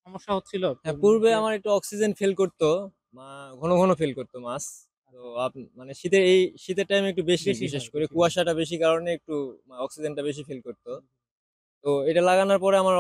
সমস্যা হচ্ছিল হ্যাঁ, মানে পূর্বে যে আমার একটু অক্সিজেন ফিল করতো। মা ঘন, ঘন ফিল করতো মাছ। তো আচ্ছা, মানে শীতের টাইমে একটু বেশি, বেশি বিশেষ হয়, করে বেশি হয়। কুয়াশাটা বেশি কারণে একটু অক্সিজেনটা বেশি ফিল করতো। তো এটা লাগানোর পরে আমার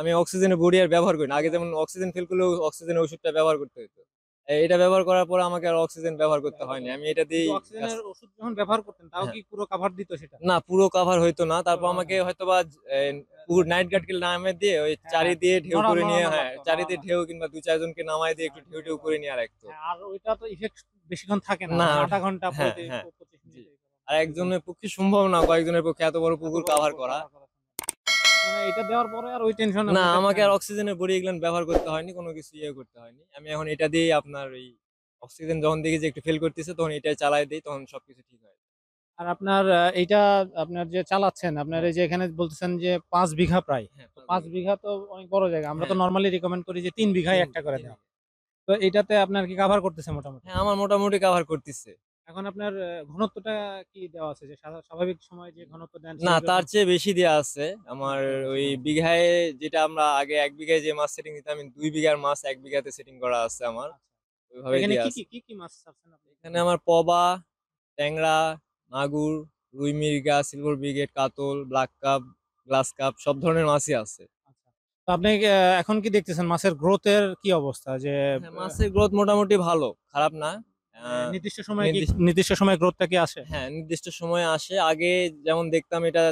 আমি অক্সিজেনের বড়ি আর ব্যবহার করি না। আগে যেমন অক্সিজেন ফিল করলেও অক্সিজেনের ওষুধটা ব্যবহার করতে হইতো। এটা ব্যবহার করার পরে আমাকে আর অক্সিজেন ব্যবহার করতে হয়নি। আমি এটা কিন্তু দিয়েই কাজ। অক্সিজেনের ওষুধ যখন ব্যবহার করতেন তাও হ্যাঁ। কি পুরো কাভার দিত সেটা? না, পুরো কভার হইতো না। পুরো তারপর কাভার আমাকে হয় না। হয়তোবা এ পুকুর নাইট গার্ডকে নামিয়ে দিয়ে ওই হ্যাঁ, চারি দিয়ে ঢেউ করে নিয়ে, নড়ানো হ্যাঁ, লাগতো, চারি নড়ানো দিয়ে লাগতো। ঢেউ কিংবা ২-৪ জনকে নামায় দিয়ে একটু ঢেউ, ঢেউ করে নিয়ে রাখতো। হ্যাঁ, আর ওইটা তো ইফেক্ট বেশিক্ষণ থাকে না। না, মানে ওটা ০.৫ ঘন্টা হ্যাঁ, হ্যাঁ। ২৫ জি। মিনিট এরকম আর ২০ একজনের ঘন্টা। পক্ষে সম্ভব না কয়েকজনের পক্ষে এত বড় এত পুকুর বড় কাভার করা। কভার করা সম্ভব না। মানে এটা দেওয়ার পরে আর ওই টেনশন না, আপনার কাছে আমাকে আর আর নাই। অক্সিজেনের বড়ি এগুলান ব্যবহার করতে হয়নি। কোন কিছু করতে হয়নি। আমি এখন এটা দিয়েই আপনার ওই অক্সিজেন যখন দেখি যে একটু ফেল করতেছে তখন এটাই চালায় দেই। তখন সবকিছু ঠিক হয়। আর আপনার এইটা আপনার যে চালাচ্ছেন, আপনার হ্যাঁ, এই যে এখানে বলতেছেন যে ৫ বিঘা প্রায়। হ্যাঁ, তো ৫ ৫ বিঘা। বিঘা তো অনেক বড় জায়গা। আমরা তো হ্যাঁ, নরমালি রিকমেন্ড করি যে ৩ বিঘায় ৩ একটা করে ৩ দেওয়া। বিঘা। তো এটাতে আপনার কি কাভার করতেছে মোটামুটি? হ্যাঁ, আমার মোটামুটি কভার করতেছে। এখন আপনার ঘনত্বটা কি দেওয়া আছে? যে স্বাভাবিক সময়ে যে ঘনত্ব দেন না, তার সেইরকম চেয়ে বেশি দেয়া আছে। আমার তার চেয়ে বেশি ওই দেওয়া আছে। বিঘায় যেটা আমরা আগে ১ বিঘায় যে মাছ সেটিং দিতাম, আমি ২ বিঘার মাছ ১ বিঘাতে সেটিং করা আছে আমার। আচ্ছা। ওইভাবেই এখানে দেয়া কি, কি, আছে। কি, কি মাছ ছাড়ছেন আপনি? এখানে আমার পবা, ট্যাংরা, মাগুর, রুই মৃগা, সিলভার ব্রিগেড, কাতল, ব্ল্যাক কাপ, গ্লাস কাপ সব ধরনের মাছই আছে। আচ্ছা। তো আপনি এখন কি দেখতেছেন মাছের গ্রোথ এর কি অবস্থা? যে হ্যাঁ, মাছের গ্রোথ মোটামুটি ভালো, খারাপ না। আ মানে নির্দিষ্ট সময়ে কি নির্দিষ নির্দিষ্ট সময়ে গ্রোথটা কি আসে? হ্যাঁ, নির্দিষ্ট সময়ে আসে। আগে যেমন দেখতাম এটা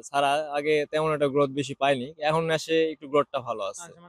ছাড়া আগে তেমন একটা গ্রোথ বেশি পাইনি। এখন আসে একটু গ্রোথটা ভালো আছে। আচ্ছা।